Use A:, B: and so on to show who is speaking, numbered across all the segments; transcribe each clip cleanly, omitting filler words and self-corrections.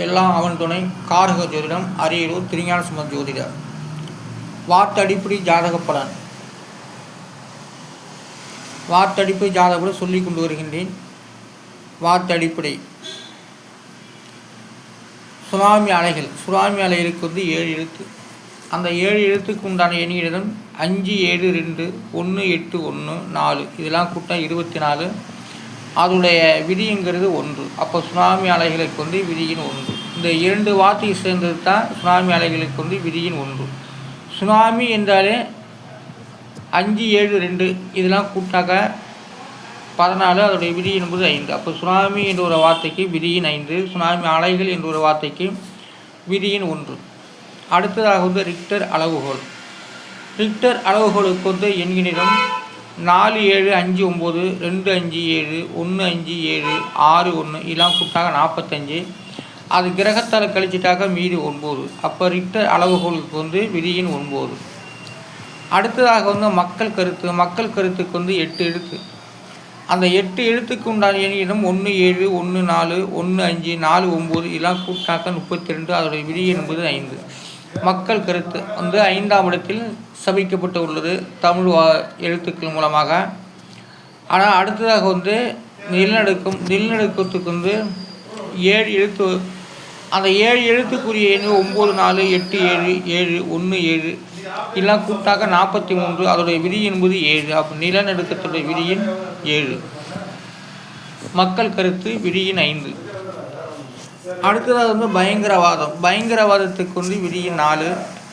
A: எல்லாம் அவன் துணை காரக ஜோதிடம் அரியலூர் திருஞான சம்பந்த ஜோதிடர். வார்த்தடிப்படி ஜாதக பலன். வார்த்தடிப்படை ஜாதகப்படி சொல்லிக் கொண்டு வருகின்றேன். வார்த்தடிப்படை சுனாமி அலைகள். சுனாமி அலைகளுக்கு 7 எழுத்து. அந்த 7 எழுத்துக்கு உண்டான எண்ணிடம் 5 7 2 1 8 1 4 இதெல்லாம் கூட்டம் 24. அதோடைய விதிங்கிறது 1. அப்போ சுனாமி அலைகளுக்கு விதியின் 1. இந்த 2 வார்த்தையை சேர்ந்தது தான் சுனாமி அலைகளுக்கு விதியின் 1. சுனாமி என்றாலே 5 7 2 இதெல்லாம் கூட்டாக 14. அதோடைய விதி என்பது 5. அப்போ சுனாமி என்ற ஒரு வார்த்தைக்கு விதியின் 5, சுனாமி அலைகள் என்ற ஒரு வார்த்தைக்கு விதியின் 1. அடுத்ததாக ரிக்டர் அளவுகோல். ரிக்டர் அளவுகோலுக்கு எண்ணிடம் 4 7 5 9 2 5 7 1 5 7 6 1 இதெல்லாம் கூட்டாக 45. அது கிரகத்தால் கழிச்சிட்டாக்க மீதி 9. அப்போ ரிக்டர் அளவுகோலுக்கு விதியின் 9. அடுத்ததாக மக்கள் கருத்து. மக்கள் கருத்துக்கு 8 எழுத்து. அந்த 8 எழுத்துக்கு உண்டான எண்ணிடம் 1 7 1 4 1 5 4 9 இதெல்லாம் கூட்டாக்க 32. அதோடைய விதி என்பது 5. மக்கள் கருத்து 5ஆம் இடத்தில் சபிக்கப்பட்டு உள்ளது தமிழ் எழுத்துக்கள் மூலமாக. ஆனால் அடுத்ததாக நிலநடுக்கம். நிலநடுக்கத்துக்கு 7 எழுத்து. அந்த 7 எழுத்துக்குரிய எண் 9 4 8 7 7 1 7 இதெல்லாம் கூட்டாக 43. அதோடைய விதி என்பது 7. அப்போ நிலநடுக்கத்துடைய விதியின் 7. மக்கள் கருத்து விதியின் 5. அடுத்ததாக பயங்கரவாதம். பயங்கரவாதத்துக்கு விதியின் 4.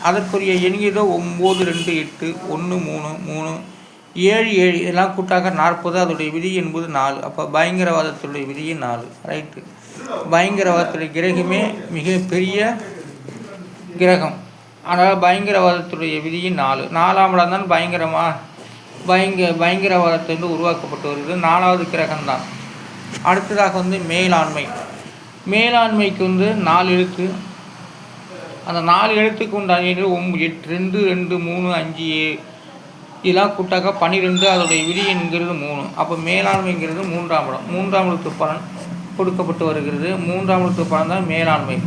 A: அதற்குரிய எண்ணியதோ 9 2 8 1 3 3 7 7 இதெல்லாம் கூட்டாக 40. அதோடைய விதி என்பது 4. அப்போ பயங்கரவாதத்துடைய விதியின் 4. ரைட்டு. பயங்கரவாதத்துடைய கிரகமே மிக பெரிய கிரகம். ஆனால் பயங்கரவாதத்துடைய விதியின் 4. 4ஆம் இடம் தான் பயங்கரவாதத்தை உருவாக்கப்பட்டு வருகிறது. 4வது கிரகம்தான். அடுத்ததாக மேலாண்மை. மேலாண்மைக்கு 4 எழுத்து. அந்த 4 எழுத்துக்கு உண்டான 8 2 2 3 5 7 இதெல்லாம் கூட்டாக 12. அதோடைய விதி என்கிறது 3. அப்போ மேலாண்மைங்கிறது 3ஆம் இடம். 3ஆம் இடத்து பலன் கொடுக்கப்பட்டு வருகிறது. 3ஆம் இடத்து பலன் தான் மேலாண்மை.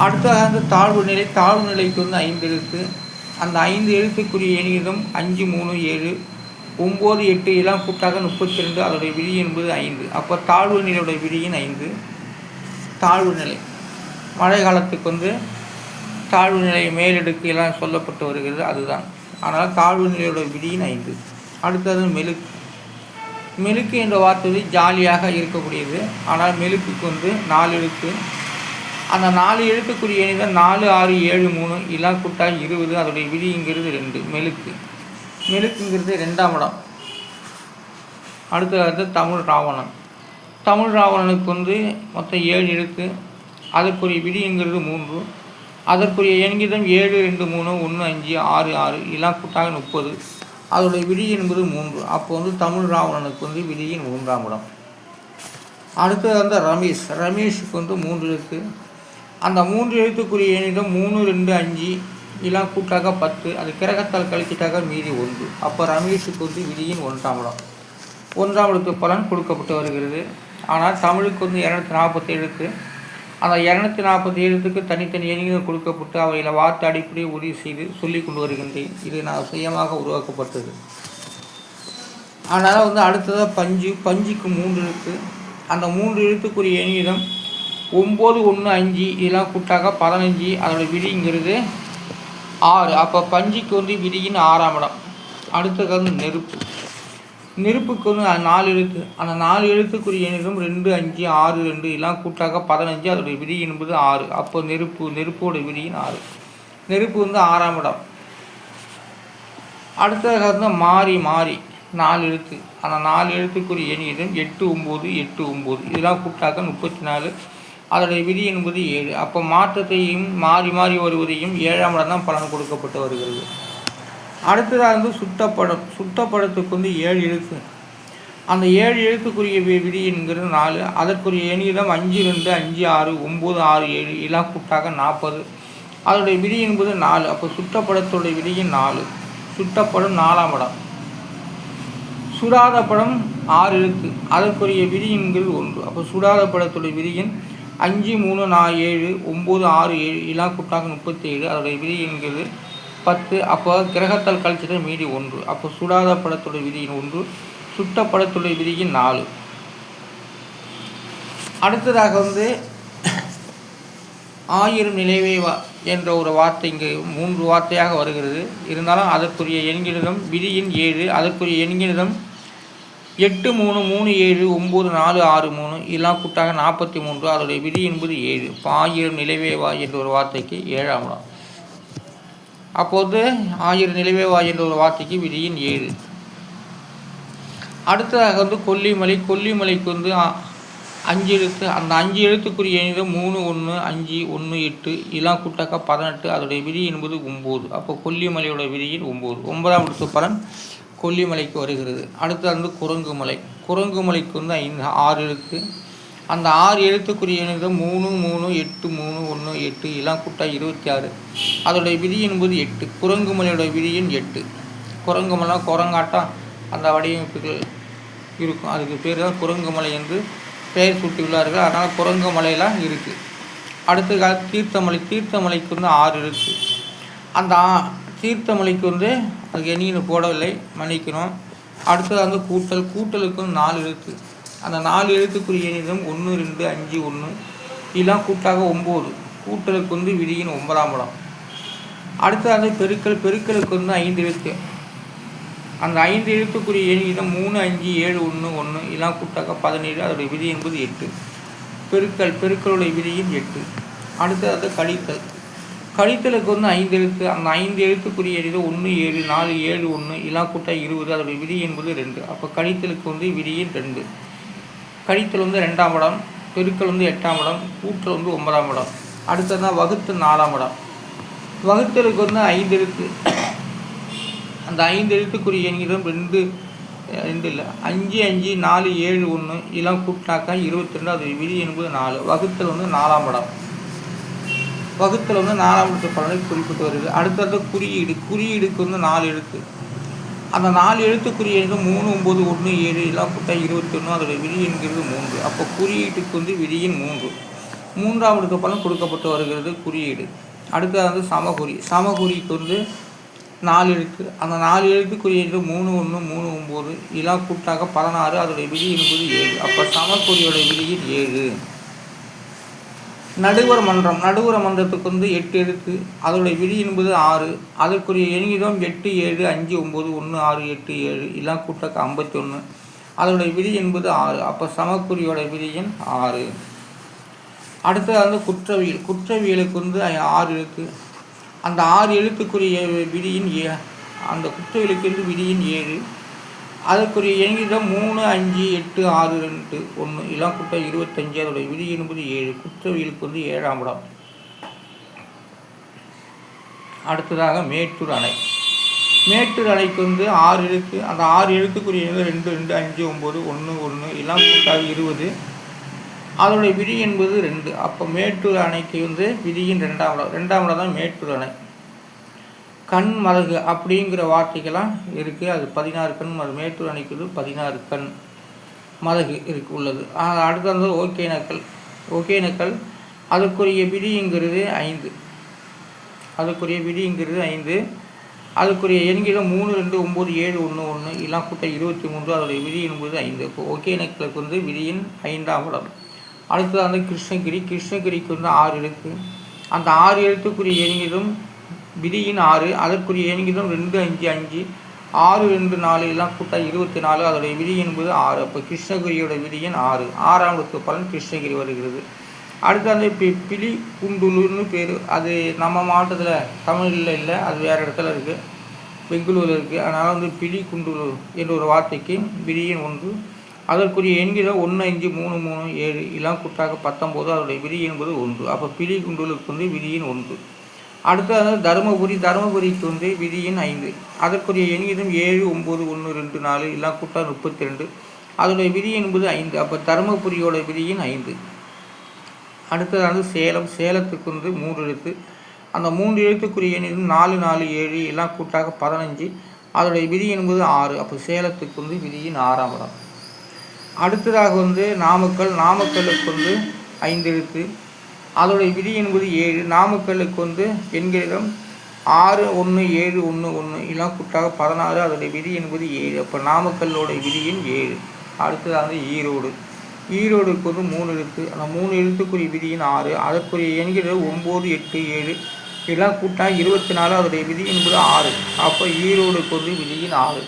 A: அடுத்ததாக தாழ்வு நிலை. தாழ்வு நிலைக்கு 5 எழுத்து. அந்த 5 எழுத்துக்குரிய எண்ணிடம் 5 3 7 9 8 இதெல்லாம் கூட்டாக 32. அதோடைய விதி என்பது 5. அப்போ தாழ்வு நிலையுடைய விதியின் 5. தாழ்வு நிலை மழை காலத்துக்கு தாழ்வு நிலை மேலெடுக்கு எல்லாம் சொல்லப்பட்டு வருகிறது. அதுதான். ஆனால் தாழ்வு நிலையுடைய விதியின் 5. அடுத்தது மெழுக்கு. மெழுக்கு என்ற வார்த்தை ஜாலியாக இருக்கக்கூடியது. ஆனால் மெழுக்குக்கு 4 எழுத்து. அந்த 4 எழுத்துக்குரிய எண்ணிதான் 4 6 7 3 இதெல்லாம் கூட்டாக 20. அதோடைய விதிங்கிறது 2. மெழுக்கு. மெழுக்குங்கிறது 2ஆம் இடம். அடுத்தது தமிழ் ராவணன். தமிழ் ராவணனுக்கு மொத்தம் 7 எழுத்து. அதற்குரிய விதிங்கிறது 3. அதற்குரிய எண்கிதம் 7 2 3 1 5 6 6 இதெல்லாம் கூட்டாக 30. அதோடைய விதி என்பது 3. அப்போ தமிழ் ராவணனுக்கு விதியின் 3ஆம் இடம். அடுத்தது ரமேஷ். ரமேஷுக்கு 3 எழுத்து. அந்த 3 எழுத்துக்குரிய எண்ணிடம் 3 2 5 இதெல்லாம் கூட்டாக 10. அது கிரகத்தால் கழிச்சிட்டாக மீதி 1. அப்போ ரமேஷுக்கு விதியின் 1ஆம் இடம். 1ஆம் இடத்து பலன் கொடுக்கப்பட்டு வருகிறது. ஆனால் தமிழுக்கு 240 எழுத்து. அந்த 240 எழுத்துக்கு தனித்தனி எண்ணிகள் கொடுக்கப்பட்டு அவையில் வார்த்தை அடிப்படையை உறுதி செய்து சொல்லி கொண்டு வருகின்றேன். இது நான் சுயமாக உருவாக்கப்பட்டது. ஆனால் அடுத்ததாக பஞ்சு. பஞ்சுக்கு 3 எழுத்து. அந்த 3 எழுத்துக்குரிய எண்ணிடம் 9 1 5 இதெல்லாம் கூட்டாக 15. அதோட விதிங்கிறது 6. அப்போ பஞ்சுக்கு விதியின் 6ஆம் இடம். அடுத்தது நெருப்பு. நெருப்புக்கு 4 எழுத்து. அந்த 4 எழுத்துக்குரிய எண்ணிடம் 2 5 6 2 இதெல்லாம் கூட்டாக 15. அதோடைய விதி என்பது 6. அப்போ நெருப்போட விதியின் 6. நெருப்பு 6ஆம் இடம். அடுத்ததாக மாறி. மாறி 4 எழுத்து. அந்த 4 எழுத்துக்குரிய எண்ணிடம் 8 9 8 9 இதெல்லாம் கூட்டாக 34. அதோடைய விதி என்பது 7. அப்போ மாற்றத்தையும் மாறி மாறி வருவதையும் 7ஆம் இடம் தான் பலன் கொடுக்கப்பட்டு வருகிறது. அடுத்ததாக சுட்டப்படம். சுட்டப்படத்துக்கு 7 எழுத்து. அந்த 7 எழுத்துக்குரிய விதி என்கிறது 4. அதற்குரிய எண்ணிடம் 5 2 5 6 9 6 7 இதெல்லாம் கூட்டாக 40. அதோடைய விதி என்பது 4. அப்போ சுட்டப்படத்துடைய விதியின் 4. சுட்டப்படம் 4ஆம் இடம். சுடாத படம் 6 எழுத்து. அதற்குரிய விதி என்கிறது 1. அப்போ சுடாத படத்துடைய விதியின் 5 3 4 7 9 6 7 இலா கூட்டாக 37. அதோடைய விதி என்கிறது 10. அப்போ கிரகத்தால் கழிச்சது மீதி 1. அப்போ சுடாத படத்துடைய விதியின் 1, சுட்ட படத்துடைய விதியின் 4. அடுத்ததாக ஆயிரம் நிலைவே என்ற ஒரு வார்த்தை இங்கு 3 வார்த்தையாக வருகிறது. இருந்தாலும் அதற்குரிய எண்கிணிதம் விதியின் 7. அதற்குரிய எண்கிணிதம் 8 3 3 7 9 4 6 3 எல்லாம் கூட்டாக 43. அதோடைய விதி என்பது 7. இப்போ ஆயிரம் நிலைவேவா என்ற ஒரு வார்த்தைக்கு 7ஆம் இடம். அப்போது ஆயிரம் நிலைவேவா என்ற ஒரு வார்த்தைக்கு விதியின் 7. அடுத்ததாக கொல்லிமலை. கொல்லிமலைக்கு 5 எழுத்து. அந்த 5 எழுத்துக்குரிய எண்ணிதம் 3 1 5 1 8 எல்லாம் கூட்டாக்க 18. அதோடைய விதி என்பது 9. அப்போ கொல்லிமலையோட விதியின் 9. 9ஆம் எழுத்து பலன் கொல்லிமலைக்கு வருகிறது. அடுத்து குரங்குமலை. குரங்குமலைக்கு 6 எழுத்து. அந்த 6 எழுத்துக்குரிய எண்ணிதம் 3 3 8 3 1 8 எல்லாம் கூட்டா 26. அதோடைய விதி என்பது 8. குரங்குமலையோட விதியின் 8. குரங்குமலை குரங்காட்டம் அந்த வடிவமைப்புகள் இருக்கும். அதுக்கு பேர் தான் குரங்குமலை என்று பெயர் சூட்டியுள்ளார்கள். அதனால் குரங்கு மலையெல்லாம் இருக்குது. அடுத்த கால தீர்த்தமலை. தீர்த்தமலைக்கு 6 எழுத்து. அந்த தீர்த்தமலைக்கு அதுக்கு எண்ணின்னு போடவில்லை, மன்னிக்கணும். அடுத்தது கூட்டல். கூட்டலுக்கு 4 எழுத்து. அந்த 4 எழுத்துக்குரிய எண்ணிதம் 1 2 5 1 இதெல்லாம் கூட்டாக 9. கூட்டலுக்கு விதியின் 9ஆம் இடம். அடுத்தது பெருக்கல். பெருக்கலுக்கு 5 எழுத்து. அந்த 5 எழுத்துக்குரிய எண்ணிதம் 3 5 7 1 1 இதெல்லாம் கூட்டாக 17. அதோடைய விதி என்பது 8. பெருக்களுடைய விதியின் 8. அடுத்தது கழித்தல். கழித்தலுக்கு 5 எழுத்து. அந்த 5 எழுத்துக்குரிய எண்ணிதம் 1 7 4 7 1 இதெல்லாம் கூட்டாக 20. அதோடைய விதி என்பது 2. அப்போ கழித்தலுக்கு விதியின் 2. கழித்தல் 2ஆம் இடம். பெருக்கல் 8ஆம் இடம். கூட்டல் 9ஆம் இடம். அடுத்தது வகுத்தல் 4ஆம் இடம். வகுத்தலுக்கு 5 எழுத்து. அந்த 5 எழுத்துக்குரிய எண்ணிதம் 2 இல்லை 5 5 4 7 1 இதெல்லாம் கூட்டினாக்கா 22. அது விதி என்பது 4. வகுத்தல் 4ஆம் இடம். வகுத்தல் 4ஆம் இடத்து பலனை குறிப்பிட்டு வருது. அடுத்தது குறியீடு. குறியீடுக்கு 4 எழுத்து. அந்த 4 எழுத்துக்குரிய எண்ணிதம் 3 9 1 7 இதெல்லாம் கூட்டா 21. அதோடைய விதி என்கிறது 3. அப்போ குறியீட்டுக்கு விதியின் 3. 3ஆம் இடத்து பலன் கொடுக்கப்பட்டு வருகிறது குறியீடு. அடுத்தது சமகுறி. சமகுறிக்கு 4 எழுத்து. அந்த 4 எழுத்துக்குரிய 3 1 3 9 இதெல்லாம் கூட்டாக 16. அதோடைய விதி என்பது 7. அப்போ சமக்குறியோட விதியின் 7. நடுவர் மன்றம். நடுவர் மன்றத்துக்கு 8 எழுத்து. அதோடைய விதி என்பது 6. அதற்குரிய எண்ணிதம் 8 7 5 9 1 6 8 7 இதெல்லாம் கூட்டாக 51. அதோடைய விதி என்பது 6. அப்போ சமக்குறியோட விதியின் 6. அடுத்தது குற்றவியல். குற்றவியலுக்கு 6 எழுத்து. அந்த 6 எழுத்துக்குரிய விதியின் அந்த குற்றவியலுக்கு விதியின் 7. அதற்குரிய எண்ணிதம் 3 5 8 6 2 1 இதெல்லாம் கூட்ட 25. அதோடைய விதி என்பது 7. குற்றவியலுக்கு 7ஆம் இடம். அடுத்ததாக மேட்டூர் அணை. மேட்டூர் அணைக்கு 6 எழுத்து. அந்த 6 எழுத்துக்குரிய 2 2 5 9 1 1 இதெல்லாம் கூட்டாக 20. அதோடைய விதி என்பது 2. அப்போ மேட்டூர் அணைக்கு விதியின் 2ஆம் இடம். 2ஆம் இடம் தான் மேட்டூர் அணை. கண் மதகு அப்படிங்கிற வார்த்தைகள்லாம் இருக்குது. அது 16 கண். அது மேட்டூர் அணைக்கு 16 கண் மதகு உள்ளது. அடுத்தது ஒகேனக்கல். ஒகேனக்கல் அதுக்குரிய விதிங்கிறது 5. அதுக்குரிய விதிங்கிறது 5. அதுக்குரிய எண்கிடம் 3 2 9 7 1 1 இதெல்லாம் கூட்ட 23. அதோடைய விதி என்பது 5. இப்போ ஒகேனக்கலுக்கு விதியின் 5ஆம் இடம். அடுத்தது கிருஷ்ணகிரி. கிருஷ்ணகிரிக்கு 6 எழுத்து. அந்த 6 எழுத்துக்குரிய எண்கிடம் விதியின் 6. அதற்குரிய எண்கிடம் 2 5 5 6 2 4 எல்லாம் கூட்டா 24. அதோடைய விதி என்பது 6. அப்போ கிருஷ்ணகிரியோட விதியின் 6. 6ஆம் இடத்து பலன் கிருஷ்ணகிரி வருகிறது. அடுத்து பிலி குண்டுலுன்னு பேர். அது நம்ம மாவட்டத்தில் தமிழில் இல்லை, அது வேறு இடத்துல இருக்குது, பெங்களூரில் இருக்குது. அதனால் பிலி குண்டுலு என்ற ஒரு வார்த்தைக்கு விதியின் 1. அதற்குரிய எண்கிடம் 1 5 3 3 7 எல்லாம் கூட்டாக 19. அதோடைய விதி என்பது 1. அப்போ பிலி குண்டுலுக்கு விதியின் 1. அடுத்தது தருமபுரி. தருமபுரிக்கு விதியின் 5. அதற்குரிய எண்கிடம் 7 9 1 2 4 எல்லாம் கூட்டா 32. அதோடைய விதி என்பது 5. அப்போ தருமபுரியோட விதியின் 5. அடுத்தது சேலம். சேலத்துக்கு 3 எழுத்து. அந்த 3 எழுத்துக்குரிய எண்ணிலும் 4 4 7 எல்லாம் கூட்டாக 15. அதோடைய விதி என்பது 6. அப்போ சேலத்துக்கு விதியின் 6ஆம் இடம். அடுத்ததாக நாமக்கல். நாமக்கலுக்கு 5 எழுத்து. அதோடைய விதி என்பது 7. நாமக்கல்லுக்கு வந்து எண்களிடம் 6 1 7 1 1 இதெல்லாம் கூட்டாக 16. அதோடைய விதி என்பது 7. அப்போ நாமக்கல்லோடைய விதியின் 7. அடுத்தது ஈரோடு. ஈரோடுக்கு வந்து 3 எழுத்து. அந்த 3 எழுத்துக்குரிய விதியின் 6. அதற்குரிய எண்களிடம் 9 8 7 இதெல்லாம் கூட்டாக 24. அதோடைய விதி என்பது 6. அப்போ ஈரோடுக்கு வந்து விதியின் 6.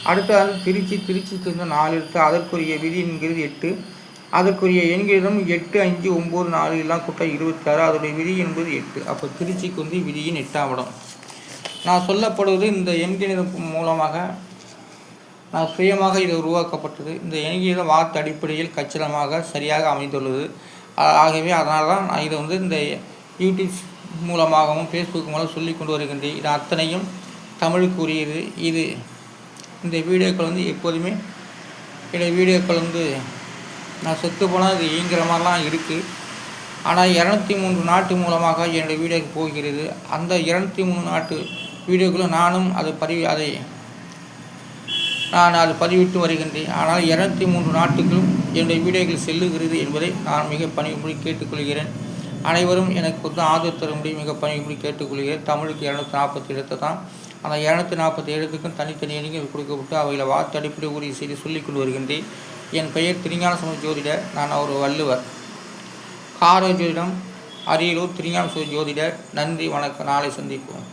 A: அடுத்தது திருச்சிக்கு வந்து 4 எழுத்து. அதற்குரிய விதி என்கிறது 8. அதற்குரிய எண்களிடம் 8 5 9 4 எல்லாம் கூட்டாக 26. அதோடைய விதி என்பது 8. அப்போ திருச்சிக்கு வந்து விதியின் 8ஆம் இடம். நான் சொல்லப்படுவது இந்த எண்கணிதம் மூலமாக நான் சுயமாக இது உருவாக்கப்பட்டது. இந்த எண்கணிதம் வார்த்தை அடிப்படையில் கச்சிதமாக சரியாக அமைந்துள்ளது. ஆகவே அதனால தான் நான் இதை வந்து இந்த யூடியூப் மூலமாகவும் ஃபேஸ்புக் மூலம் சொல்லி கொண்டு வருகின்றேன். இது அத்தனையும் தமிழுக்கு உரியது. இந்த வீடியோக்கள் வந்து எப்போதுமே என்னுடைய வீடியோக்கள் வந்து நான் செத்து போனால் இது இயங்குகிற மாதிரிலாம் இருக்குது. ஆனால் 203 நாட்டு மூலமாக என்னுடைய வீடியோக்கு போகிறது. அந்த 203 நாட்டு வீடியோக்களும் நானும் நான் அது பதிவிட்டு வருகின்றேன். ஆனால் 203 நாட்டுகளும் என்னுடைய வீடியோக்கள் செல்லுகிறது என்பதை நான் மிக பணிவுபடி கேட்டுக்கொள்கிறேன். அனைவரும் எனக்கு வந்து ஆதரவு தரும்படி மிக பணிவுபடி கேட்டுக்கொள்கிறேன். தமிழுக்கு 240 எழுத்து தான். அந்த 240 எழுத்துக்கும் தனித்தனி எண்ணிக்கை கொடுக்கப்பட்டு அவையில் வார்த்தை அடிப்படை உறுதி செய்து சொல்லிக் கொண்டு வருகின்றேன். என் பெயர் திருஞான சம்பந்த ஜோதிடர். நான் ஒரு வள்ளுவர். கார ஜோதிடம், அரியலூர் திருஞான சம்பந்த ஜோதிடர். நன்றி, வணக்கம். நாளை சந்திப்போம்.